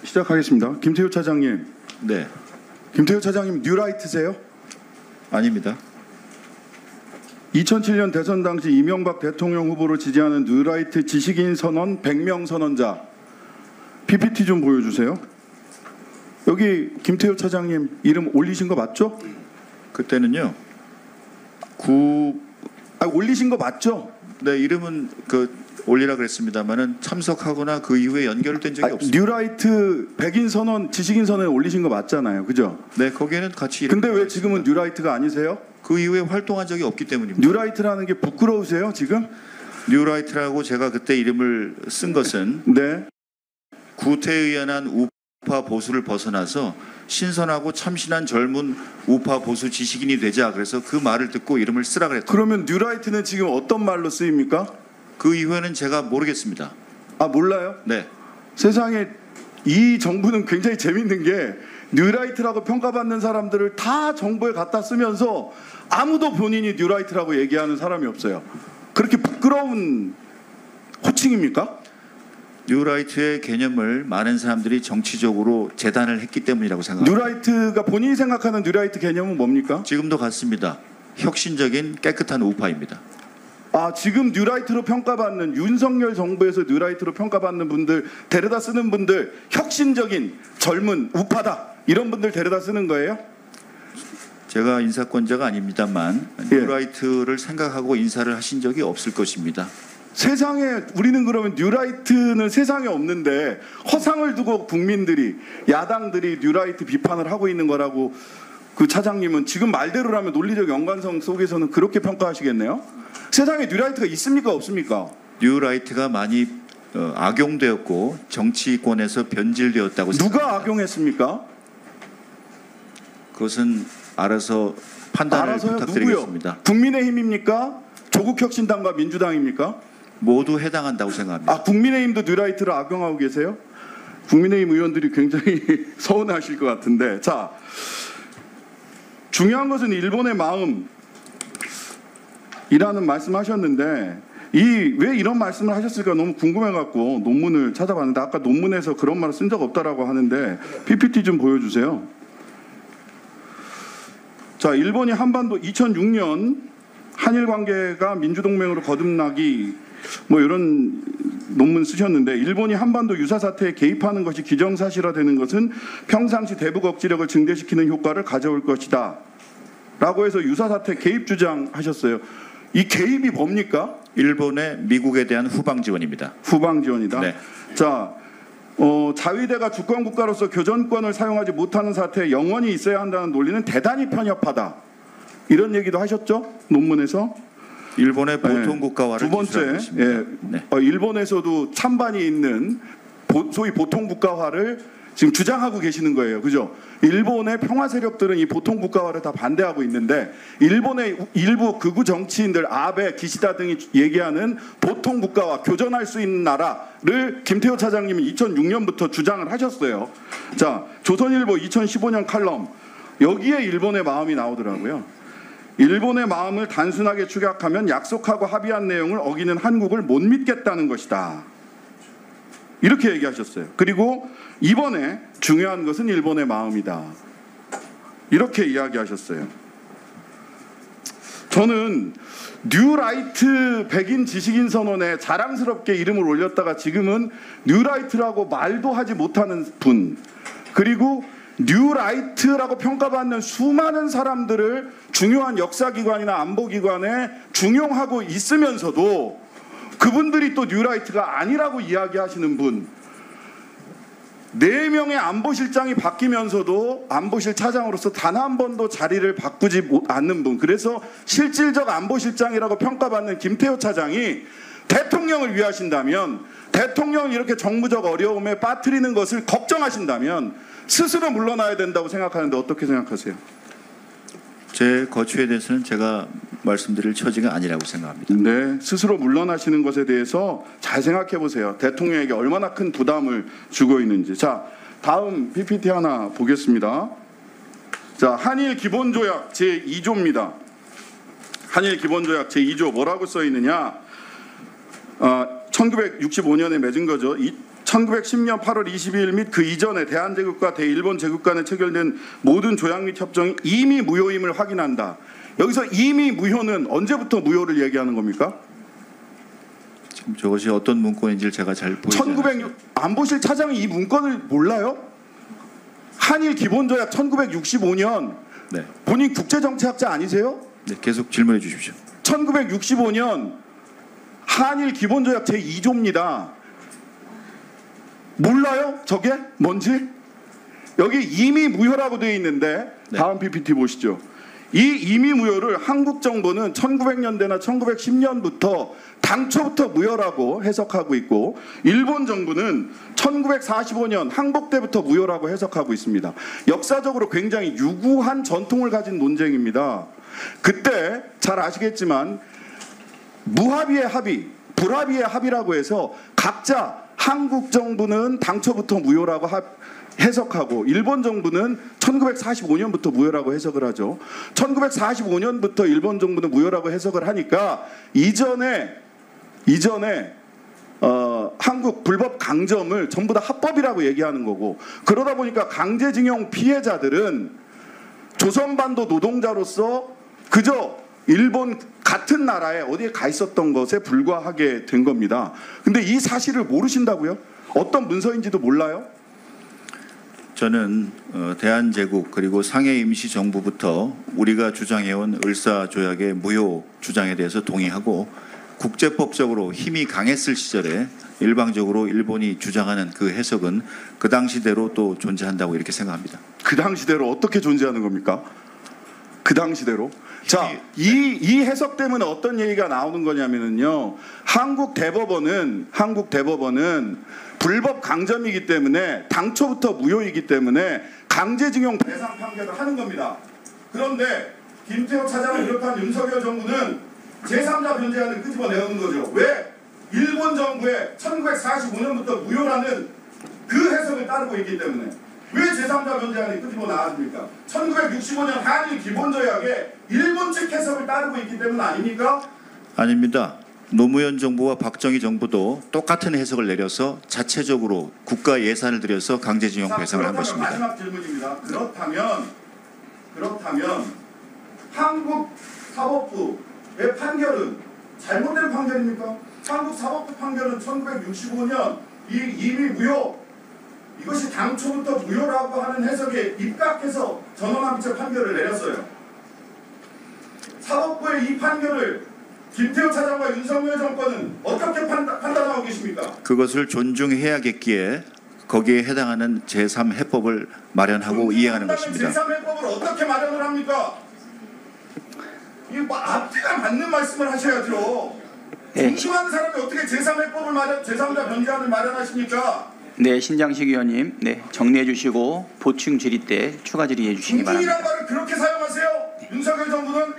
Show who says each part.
Speaker 1: 시작하겠습니다. 김태효 차장님.
Speaker 2: 네.
Speaker 1: 김태효 차장님 뉴라이트세요?
Speaker 2: 아닙니다.
Speaker 1: 2007년 대선 당시 이명박 대통령 후보를 지지하는 뉴라이트 지식인 선언 100명 선언자 PPT 좀 보여주세요. 여기 김태효 차장님 이름 올리신 거 맞죠?
Speaker 2: 그때는요.
Speaker 1: 올리신 거 맞죠?
Speaker 2: 네, 이름은 올리라 그랬습니다만은 참석하거나 그 이후에 연결된 적이 없습니다.
Speaker 1: 뉴라이트 백인 선언 지식인 선언에 올리신 거 맞잖아요, 그죠?
Speaker 2: 네, 거기에는 같이.
Speaker 1: 근데 왜 지금은 뉴라이트가 아니세요?
Speaker 2: 그 이후에 활동한 적이 없기 때문입니다.
Speaker 1: 뉴라이트라는 게 부끄러우세요, 지금?
Speaker 2: 뉴라이트라고 제가 그때 이름을 쓴 것은
Speaker 1: 네.
Speaker 2: 구태에 의연한 우파 보수를 벗어나서 신선하고 참신한 젊은 우파 보수 지식인이 되자, 그래서 그 말을 듣고 이름을 쓰라 그랬죠.
Speaker 1: 그러면 뉴라이트는 지금 어떤 말로 쓰입니까?
Speaker 2: 그 이후에는 제가 모르겠습니다.
Speaker 1: 아, 몰라요?
Speaker 2: 네.
Speaker 1: 세상에 이 정부는 굉장히 재밌는 게 뉴라이트라고 평가받는 사람들을 다 정부에 갖다 쓰면서 아무도 본인이 뉴라이트라고 얘기하는 사람이 없어요. 그렇게 부끄러운 호칭입니까?
Speaker 2: 뉴라이트의 개념을 많은 사람들이 정치적으로 재단을 했기 때문이라고 생각합니다.
Speaker 1: 뉴라이트가 본인이 생각하는 뉴라이트 개념은 뭡니까?
Speaker 2: 지금도 같습니다. 혁신적인 깨끗한 우파입니다.
Speaker 1: 아, 지금 뉴라이트로 평가받는 윤석열 정부에서 뉴라이트로 평가받는 분들 데려다 쓰는 분들 혁신적인 젊은 우파다 이런 분들 데려다 쓰는 거예요?
Speaker 2: 제가 인사권자가 아닙니다만 뉴라이트를 생각하고 인사를 하신 적이 없을 것입니다.
Speaker 1: 세상에 우리는 그러면 뉴라이트는 세상에 없는데 허상을 두고 국민들이 야당들이 뉴라이트 비판을 하고 있는 거라고 그 차장님은 지금 말대로라면 논리적 연관성 속에서는 그렇게 평가하시겠네요? 세상에 뉴라이트가 있습니까 없습니까?
Speaker 2: 뉴라이트가 많이 악용되었고 정치권에서 변질되었다고 생각합니다.
Speaker 1: 누가 악용했습니까?
Speaker 2: 그것은 알아서 판단을 부탁드리겠습니다.
Speaker 1: 누구요? 국민의힘입니까? 조국혁신당과 민주당입니까?
Speaker 2: 모두 해당한다고 생각합니다.
Speaker 1: 아, 국민의힘도 뉴라이트를 악용하고 계세요? 국민의힘 의원들이 굉장히 서운하실 것 같은데, 자, 중요한 것은 일본의 마음이라는 말씀하셨는데 왜 이런 말씀을 하셨을까 너무 궁금해갖고 논문을 찾아봤는데 아까 논문에서 그런 말을 쓴 적 없다라고 하는데 PPT 좀 보여주세요. 자, 일본이 한반도 2006년 한일 관계가 민주동맹으로 거듭나기 뭐 이런 논문 쓰셨는데 일본이 한반도 유사 사태에 개입하는 것이 기정사실화되는 것은 평상시 대북 억지력을 증대시키는 효과를 가져올 것이다 라고 해서 유사 사태 개입 주장하셨어요. 이 개입이 뭡니까?
Speaker 2: 일본의 미국에 대한 후방 지원입니다.
Speaker 1: 후방 지원이다.
Speaker 2: 네.
Speaker 1: 자, 자위대가 주권 국가로서 교전권을 사용하지 못하는 사태에 영원히 있어야 한다는 논리는 대단히 편협하다. 이런 얘기도 하셨죠? 논문에서.
Speaker 2: 일본의 보통 국가화를
Speaker 1: 두 번째, 일본에서도 찬반이 있는 소위 보통 국가화를 지금 주장하고 계시는 거예요. 그죠? 일본의 평화 세력들은 이 보통 국가화를 다 반대하고 있는데 일본의 일부 극우 정치인들 아베, 기시다 등이 얘기하는 보통 국가화, 교전할 수 있는 나라를 김태효 차장님이 2006년부터 주장을 하셨어요. 자, 조선일보 2015년 칼럼 여기에 일본의 마음이 나오더라고요. 일본의 마음을 단순하게 축약하면 약속하고 합의한 내용을 어기는 한국을 못 믿겠다는 것이다. 이렇게 얘기하셨어요. 그리고 이번에 중요한 것은 일본의 마음이다. 이렇게 이야기하셨어요. 저는 뉴라이트 백인 지식인 선언에 자랑스럽게 이름을 올렸다가 지금은 뉴라이트라고 말도 하지 못하는 분, 그리고 뉴라이트라고 평가받는 수많은 사람들을 중요한 역사기관이나 안보기관에 중용하고 있으면서도 그분들이 또 뉴라이트가 아니라고 이야기하시는 분, 4명의 안보실장이 바뀌면서도 안보실 차장으로서 단 한 번도 자리를 바꾸지 않는 분, 그래서 실질적 안보실장이라고 평가받는 김태효 차장이 대통령을 위하신다면, 대통령을 이렇게 정무적 어려움에 빠뜨리는 것을 걱정하신다면 스스로 물러나야 된다고 생각하는데 어떻게 생각하세요?
Speaker 2: 제 거취에 대해서는 제가 말씀드릴 처지가 아니라고 생각합니다.
Speaker 1: 네, 스스로 물러나시는 것에 대해서 잘 생각해 보세요. 대통령에게 얼마나 큰 부담을 주고 있는지. 자, 다음 PPT 하나 보겠습니다. 자, 한일 기본조약 제2조입니다. 한일 기본조약 제2조 뭐라고 써 있느냐? 1965년에 맺은 거죠. 1910년 8월 22일 및 그 이전에 대한제국과 대일본 제국 간에 체결된 모든 조약 및 협정이 이미 무효임을 확인한다. 여기서 이미 무효는 언제부터 무효를 얘기하는 겁니까?
Speaker 2: 지금 저것이 어떤 문건인지를 제가 잘 보이지 않아서.
Speaker 1: 안보실 차장이 이 문건을 몰라요? 한일 기본조약 1965년
Speaker 2: 네.
Speaker 1: 본인 국제정치학자 아니세요?
Speaker 2: 네, 계속 질문해 주십시오.
Speaker 1: 1965년 한일 기본조약 제2조입니다. 몰라요? 저게 뭔지? 여기 이미 무효라고 되어 있는데
Speaker 2: 네.
Speaker 1: 다음 PPT 보시죠. 이 이미 무효를 한국 정부는 1900년대나 1910년부터 당초부터 무효라고 해석하고 있고 일본 정부는 1945년 항복 때부터 무효라고 해석하고 있습니다. 역사적으로 굉장히 유구한 전통을 가진 논쟁입니다. 그때 잘 아시겠지만 무합의의 합의, 불합의의 합의라고 해서 각자 한국 정부는 당초부터 무효라고 해석하고 일본 정부는 1945년부터 무효라고 해석을 하죠. 1945년부터 일본 정부는 무효라고 해석을 하니까 이전에 한국 불법 강점을 전부 다 합법이라고 얘기하는 거고 그러다 보니까 강제징용 피해자들은 조선반도 노동자로서 그저 일본 같은 나라에 어디에 가 있었던 것에 불과하게 된 겁니다. 근데 이 사실을 모르신다고요? 어떤 문서인지도 몰라요?
Speaker 2: 저는 대한제국 그리고 상해 임시정부부터 우리가 주장해온 을사조약의 무효 주장에 대해서 동의하고 국제법적으로 힘이 강했을 시절에 일방적으로 일본이 주장하는 그 해석은 그 당시대로 또 존재한다고 이렇게 생각합니다.
Speaker 1: 그 당시대로 어떻게 존재하는 겁니까? 그 당시대로? 자, 이 해석 때문에 어떤 얘기가 나오는 거냐면요. 한국 대법원은 불법 강점이기 때문에 당초부터 무효이기 때문에 강제징용 배상 판결을 하는 겁니다. 그런데 김태호 차장을 비롯한 윤석열 정부는 제3자 변제안을 끄집어내는 거죠. 왜? 일본 정부의 1945년부터 무효라는 그 해석을 따르고 있기 때문에. 왜 제3자 변제안이 끄집어 나왔습니까? 1965년 한일 기본조약에 일본 측 해석을 따르고 있기 때문 아닙니까?
Speaker 2: 아닙니다. 노무현 정부와 박정희 정부도 똑같은 해석을 내려서 자체적으로 국가 예산을 들여서 강제징용 배상을 한 것입니다.
Speaker 1: 마지막 질문입니다. 그렇다면 한국 사법부의 판결은 잘못된 판결입니까? 한국 사법부 판결은 1965년 이미 무효 이것이 당초부터 무효라고 하는 해석에 입각해서 전원합의체 판결을 내렸어요. 사법부의 이 판결을 김태호 차장과 윤석열 정권은 어떻게 판단하고 계십니까?
Speaker 2: 그것을 존중해야겠기에 거기에 해당하는 제3해법을 마련하고 이행하는 것입니다.
Speaker 1: 제3해법을 어떻게 마련을 합니까? 이 앞뒤가 맞는 말씀을 하셔야죠. 존중하는 사람이 어떻게 제3해법을 제3자 변제안을 마련하십니까?
Speaker 3: 네, 신장식 의원님, 네, 정리해 주시고 보충 질의 때 추가 질의해 주시기 바랍니다.
Speaker 1: 존중이란 말을 그렇게 사용하세요? 윤석열 정부는